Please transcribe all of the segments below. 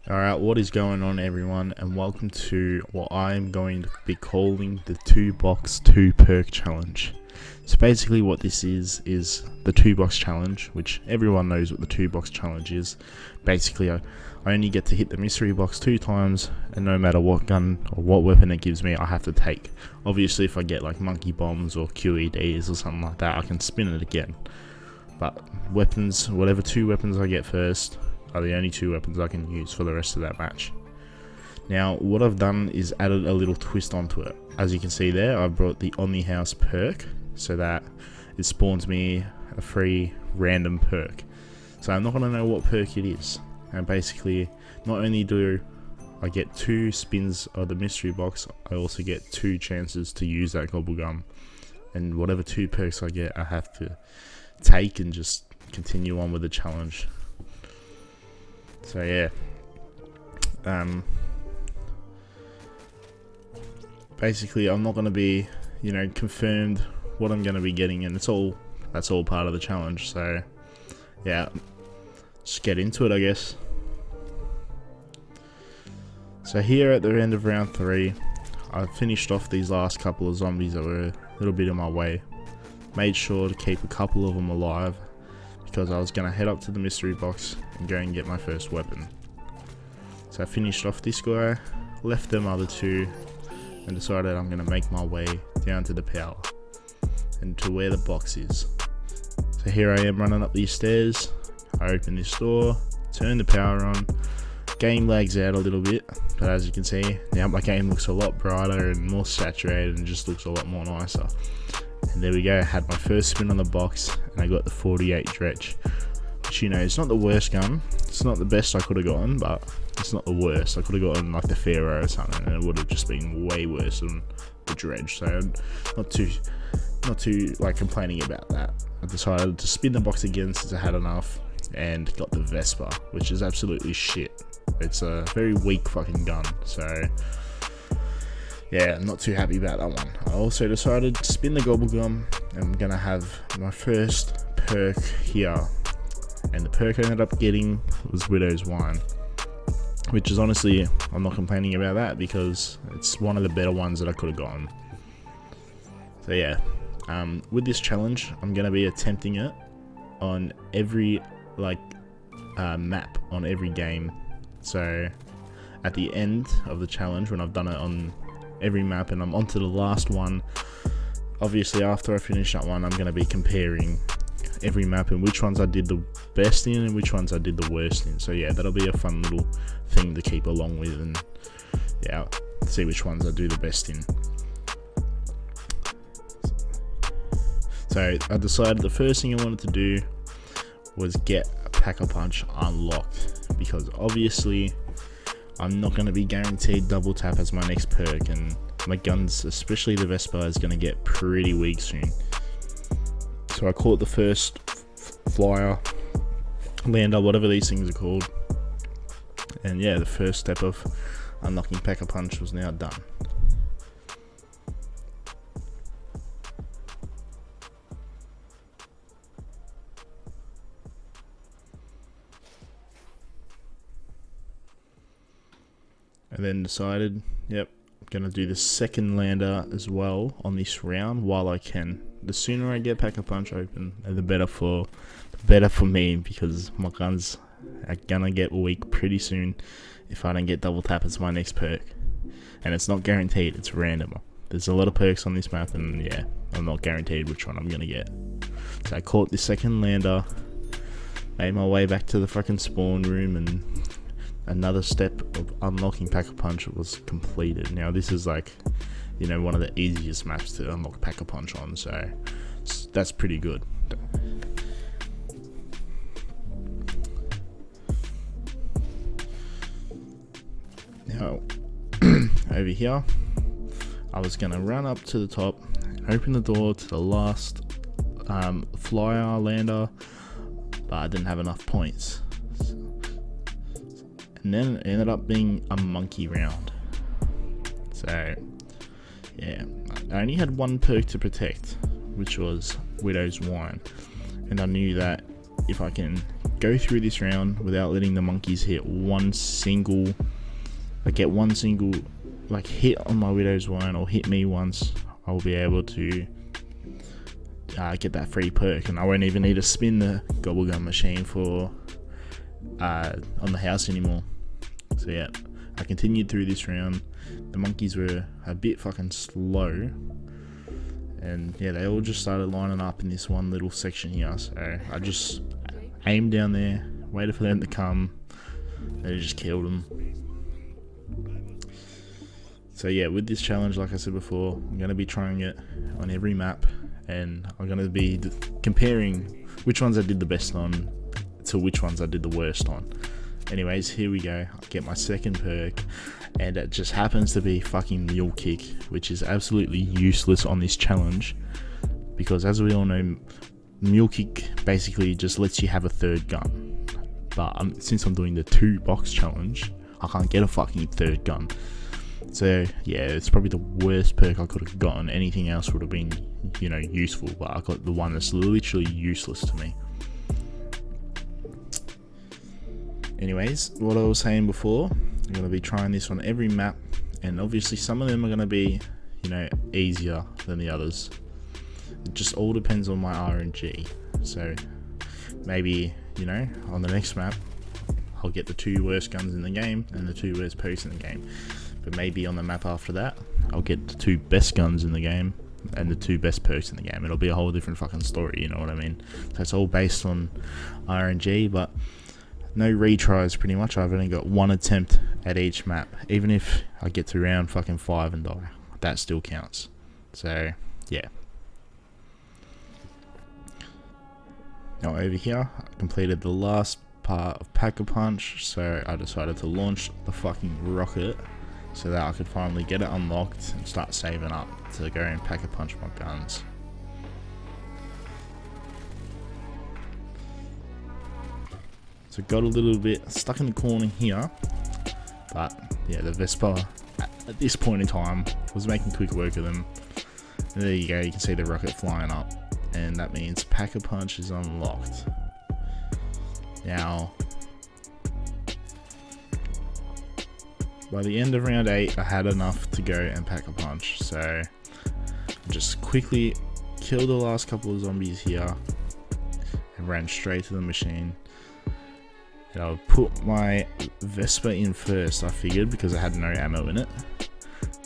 Alright, what is going on everyone, and welcome to what I am going to be calling the 2-box 2 perk challenge. So basically what this is the 2-box challenge, which everyone knows what the 2-box challenge is. Basically I only get to hit the mystery box 2 times, and no matter what gun or what weapon it gives me, I have to take. Obviously if I get like monkey bombs or QEDs or something like that, I can spin it again. But weapons, whatever 2 weapons I get first, are the only 2 weapons I can use for the rest of that match. Now what I've done is added a little twist onto it. As you can see there, I brought the on the house perk so that it spawns me a free random perk. So I'm not going to know what perk it is, and basically not only do I get 2 spins of the mystery box, I also get 2 chances to use that gobblegum, and whatever 2 perks I get I have to take and just continue on with the challenge. So yeah, basically I'm not going to be, confirmed what I'm going to be getting, and that's all part of the challenge. So yeah, just get into it, I guess. So here at the end of round 3, I finished off these last couple of zombies that were a little bit in my way. Made sure to keep a couple of them alive, because I was going to head up to the mystery box and go and get my first weapon. So I finished off this guy, left them other 2, and decided I'm going to make my way down to the power and to where the box is. So here I am running up these stairs. I open this door, turn the power on. Game lags out a little bit, but as you can see now my game looks a lot brighter and more saturated and just looks a lot more nicer. And there we go, I had my first spin on the box and I got the 48 dredge, which, it's not the worst gun. It's not the best I could have gotten, but it's not the worst. I could have gotten like the Pharaoh or something, and it would have just been way worse than the dredge. So not too like complaining about that. I decided to spin the box again since I had enough, and got the Vespa, which is absolutely shit. It's a very weak fucking gun, so yeah, I'm not too happy about that one. I also decided to spin the gobblegum, and I'm gonna have my first perk here, and the perk I ended up getting was Widow's Wine, which is honestly, I'm not complaining about that because it's one of the better ones that I could have gotten. So yeah, with this challenge I'm gonna be attempting it on every map on every game. So at the end of the challenge, when I've done it on every map and I'm onto the last one, obviously after I finish that one I'm going to be comparing every map and which ones I did the best in and which ones I did the worst in. So yeah, that'll be a fun little thing to keep along with, and yeah, see which ones I do the best in. So I decided the first thing I wanted to do was get a Pack-a-Punch unlocked, because obviously I'm not going to be guaranteed double tap as my next perk, and my guns, especially the Vespa, is going to get pretty weak soon. So I caught the first flyer, lander, whatever these things are called, and yeah, the first step of unlocking Pack-a-Punch was now done. And then decided, yep, I'm gonna do the second lander as well on this round while I can. The sooner I get Pack-a-Punch open, the better for me, because my guns are gonna get weak pretty soon if I don't get double tap as my next perk. And it's not guaranteed, it's random. There's a lot of perks on this map, and yeah, I'm not guaranteed which one I'm gonna get. So I caught the second lander, made my way back to the fucking spawn room, and another step of unlocking Pack-a-Punch was completed. Now this is one of the easiest maps to unlock Pack-a-Punch on, so that's pretty good. Now over here I was gonna run up to the top and open the door to the last flyer lander, but I didn't have enough points. And then it ended up being a monkey round. So yeah, I only had one perk to protect, which was Widow's Wine, and I knew that if I can go through this round without letting the monkeys hit get one single like hit on my Widow's Wine or hit me once, I'll be able to get that free perk, and I won't even need to spin the Gobblegum machine for on the house anymore. So yeah, I continued through this round. The monkeys were a bit fucking slow, and yeah, they all just started lining up in this one little section here. So I just aimed down there, waited for them to come, and I just killed them. So yeah, with this challenge, like I said before, I'm going to be trying it on every map, and I'm going to be comparing which ones I did the best on to which ones I did the worst on. Anyways, here we go. I get my second perk, and it just happens to be fucking Mule Kick, which is absolutely useless on this challenge, because as we all know, Mule Kick basically just lets you have a third gun. But since I'm doing the 2-box challenge, I can't get a fucking third gun. So yeah, it's probably the worst perk I could have gotten. Anything else would have been, you know, useful, but I got the one that's literally useless to me. Anyways, what I was saying before, I'm going to be trying this on every map, and obviously some of them are going to be, you know, easier than the others. It just all depends on my RNG. So maybe, you know, on the next map I'll get the 2 worst guns in the game and the 2 worst perks in the game. But maybe on the map after that, I'll get the 2 best guns in the game and the 2 best perks in the game. It'll be a whole different fucking story, you know what I mean? So it's all based on RNG, but no retries pretty much. I've only got 1 attempt at each map. Even if I get to round fucking 5 and die, that still counts. So, yeah. Now over here, I completed the last part of Pack-a-Punch, so I decided to launch the fucking rocket so that I could finally get it unlocked and start saving up to go and Pack-a-Punch my guns. So got a little bit stuck in the corner here, but yeah, the Vespa at this point in time was making quick work of them. And there you go, you can see the rocket flying up, and that means Pack-a-Punch is unlocked. Now, by the end of round 8, I had enough to go and Pack-a-Punch, so I just quickly killed the last couple of zombies here and ran straight to the machine. And I would put my Vespa in first, I figured, because I had no ammo in it.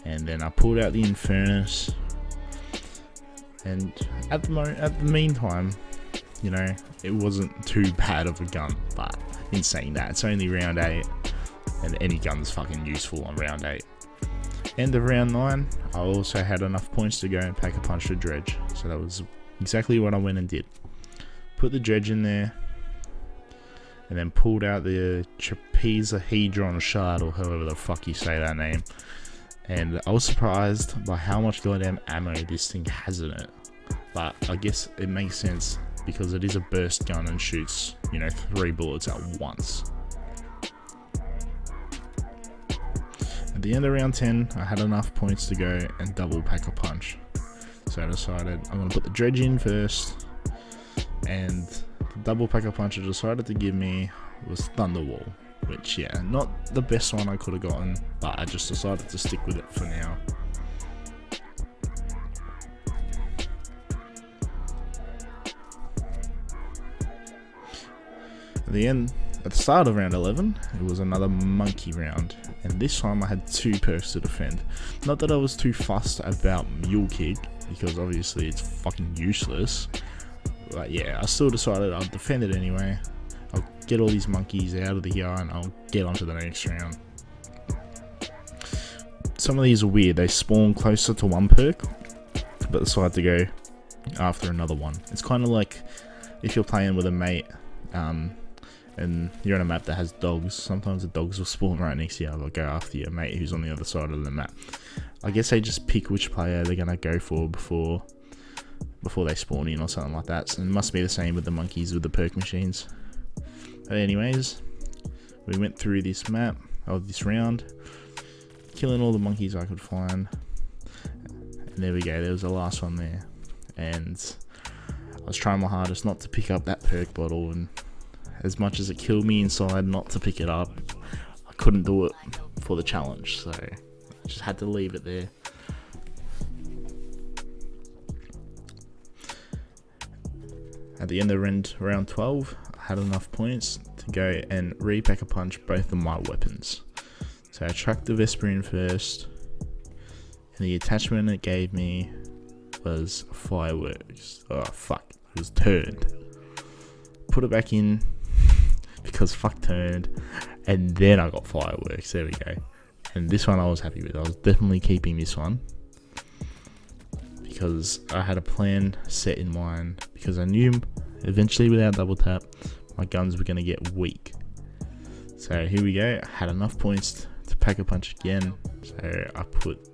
And then I pulled out the Infernus. And at the meantime, you know, it wasn't too bad of a gun. But in saying that, it's only round 8. And any gun's fucking useful on round 8. End of round 9, I also had enough points to go and Pack-a-Punch the Dredge. So that was exactly what I went and did. Put the Dredge in there, and then pulled out the Trapezahedron Shard, or however the fuck you say that name. And I was surprised by how much goddamn ammo this thing has in it. But I guess it makes sense because it is a burst gun and shoots, you know, 3 bullets at once. At the end of round 10, I had enough points to go and double Pack-a-Punch. So I decided I'm going to put the Dredge in first, and the double Pack-a-Punch I decided to give me was Thunderwall, which, yeah, not the best one I could have gotten, but I just decided to stick with it for now. At the start of round 11, it was another monkey round, and this time I had 2 perks to defend. Not that I was too fussed about Mule Kick, because obviously it's fucking useless, but yeah, I still decided I'll defend it anyway. I'll get all these monkeys out of here and I'll get on to the next round. Some of these are weird, they spawn closer to one perk, but decide to go after another one. It's kind of like if you're playing with a mate, and you're on a map that has dogs, sometimes the dogs will spawn right next to you. They'll go after your mate who's on the other side of the map. I guess they just pick which player they're going to go for before they spawn in or something like that. So it must be the same with the monkeys with the perk machines. But anyways, we went through this map, or this round, killing all the monkeys I could find. And there we go, there was the last one there. And I was trying my hardest not to pick up that perk bottle and as much as it killed me inside not to pick it up, I couldn't do it for the challenge, so I just had to leave it there. At the end of round 12, I had enough points to go and re-pack-a-punch both of my weapons. So I chucked the Vesper in first, and the attachment it gave me was fireworks. Oh fuck, it was turned. Put it back in because fuck turned, and then I got fireworks. There we go. And this one I was happy with. I was definitely keeping this one because I had a plan set in mind, because I knew eventually without double tap my guns were going to get weak. So here we go. I had enough points to pack a punch again, so I put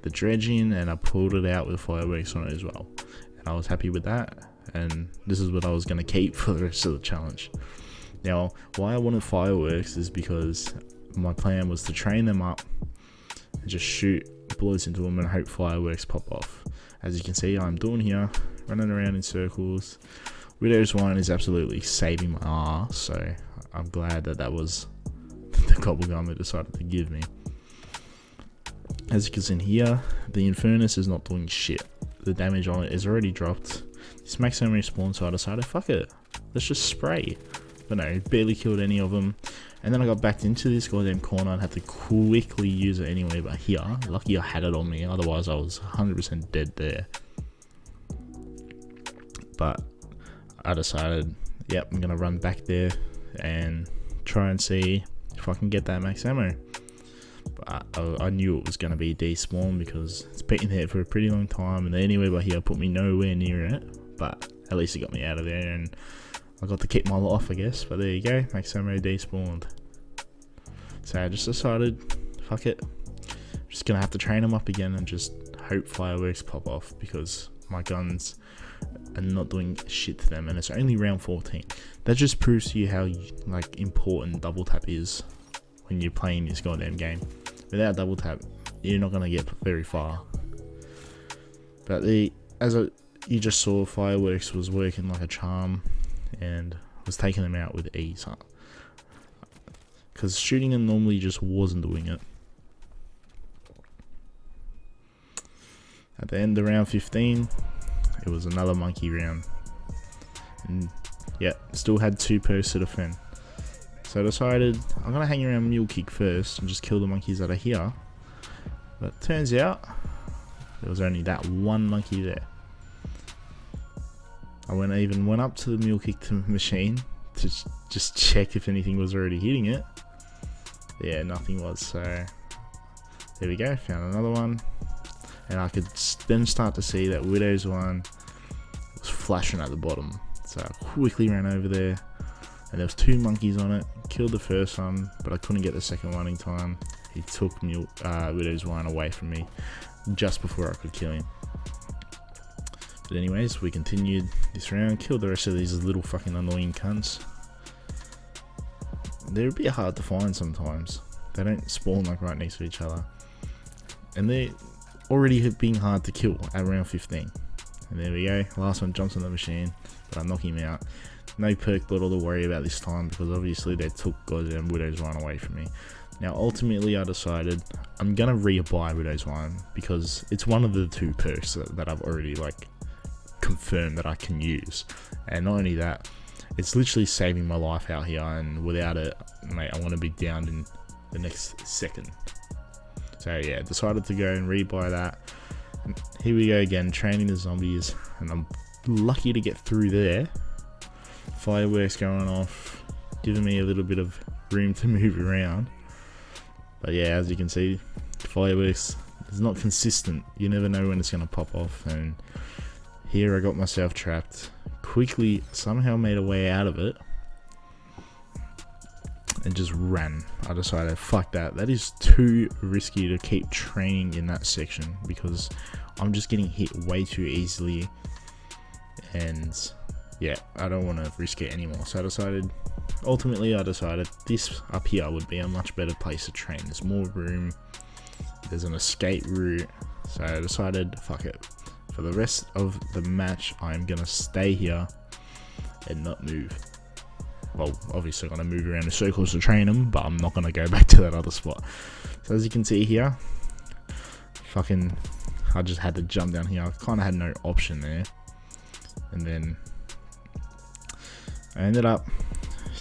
the dredge in and I pulled it out with fireworks on it as well, and I was happy with that, and this is what I was going to keep for the rest of the challenge. Now why I wanted fireworks is because my plan was to train them up and just shoot bullets into them and hope fireworks pop off. As you can see, I'm doing here, running around in circles. Widow's Wine is absolutely saving my ass, so I'm glad that that was the gobblegum they decided to give me. As you can see here, the Infernus is not doing shit. The damage on it is already dropped. This makes them respawn, so I decided, fuck it, let's just spray. But no, barely killed any of them. And then I got backed into this goddamn corner and had to quickly use it anyway. But here, lucky I had it on me, otherwise I was 100% dead there. But I decided, yep, I'm gonna run back there and try and see if I can get that max ammo. But I knew it was gonna be despawn because it's been there for a pretty long time, and anyway by here put me nowhere near it. But at least it got me out of there, and I got to keep my life, I guess. But there you go, max ammo despawned. So I just decided, fuck it, I'm just gonna have to train them up again and just hope fireworks pop off, because my guns are not doing shit to them, and it's only round 14. That just proves to you how like important double tap is when you're playing this goddamn game. Without double tap, you're not gonna get very far. But you just saw, fireworks was working like a charm and was taking them out with ease, huh? Because shooting them normally just wasn't doing it. At the end of round 15, it was another monkey round, and yeah, still had 2 perks to defend. So I decided I'm gonna hang around Mule Kick first and just kill the monkeys that are here. But turns out there was only that one monkey there. I even went up to the Mule Kick machine to just check if anything was already hitting it. Yeah, nothing was. So there we go, found another one, and I could then start to see that Widow's One was flashing at the bottom. So I quickly ran over there, and there was 2 monkeys on it. Killed the first one, but I couldn't get the second one in time. He took Widow's Wine away from me just before I could kill him. But anyways, we continued this round, killed the rest of these little fucking annoying cunts. They're a bit hard to find sometimes. They don't spawn like right next to each other, and they're already being hard to kill at round 15. And there we go, last one jumps on the machine, but I knock him out. No perk bottle to worry about this time, because obviously they took goddamn Widow's Wine away from me. Now ultimately I decided I'm gonna re-buy Widow's Wine, because it's one of the 2 perks that I've already like confirmed that I can use. And not only that, it's literally saving my life out here, and without it, mate, I want to be down in the next second. So yeah, decided to go and re-buy that. And here we go again, training the zombies, and I'm lucky to get through there. Fireworks going off, giving me a little bit of room to move around. But yeah, as you can see, fireworks is not consistent. You never know when it's going to pop off, and here I got myself trapped. Quickly somehow made a way out of it and just ran. I decided, fuck that, that is too risky to keep training in that section, because I'm just getting hit way too easily, and yeah, I don't want to risk it anymore. So ultimately I decided this up here would be a much better place to train. There's more room, there's an escape route, so I decided, fuck it. For the rest of the match, I'm gonna stay here and not move. well, obviously I'm going to move around in circles to train them, but I'm not going to go back to that other spot. So as you can see here, I just had to jump down here. I kind of had no option there. And then I ended up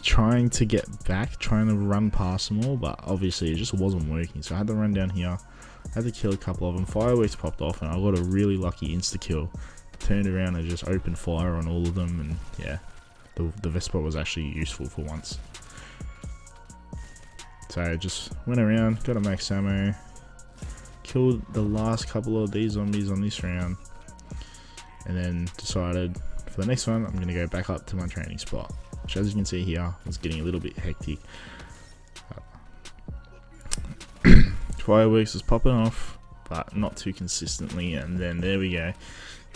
trying to get back, trying to run past them all, but obviously it just wasn't working. So I had to run down here, had to kill a couple of them. Fireworks popped off and I got a really lucky insta-kill. Turned around and just opened fire on all of them, and yeah, the Vespa was actually useful for once. So I just went around, got a max ammo, killed the last couple of these zombies on this round, and then decided for the next one I'm going to go back up to my training spot, which as you can see here was getting a little bit hectic. Fireworks was popping off, but not too consistently, and then there we go.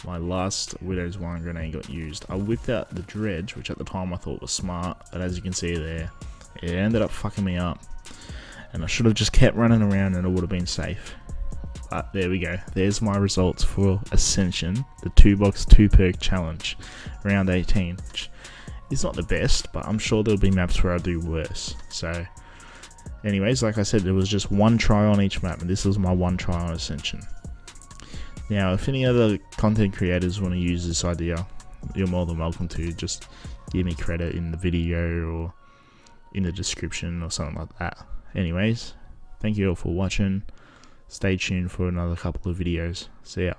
My last Widow's Wine grenade got used. I whipped out the dredge, which at the time I thought was smart, but as you can see there, it ended up fucking me up. And I should have just kept running around and it would have been safe. But there we go. There's my results for Ascension, the 2-box 2-perk challenge, round 18. Which is not the best, but I'm sure there'll be maps where I do worse. So, anyways, like I said, there was just one try on each map, and this was my one try on Ascension. Now, if any other content creators want to use this idea, you're more than welcome to. Just give me credit in the video or in the description or something like that. Anyways, thank you all for watching. Stay tuned for another couple of videos. See ya.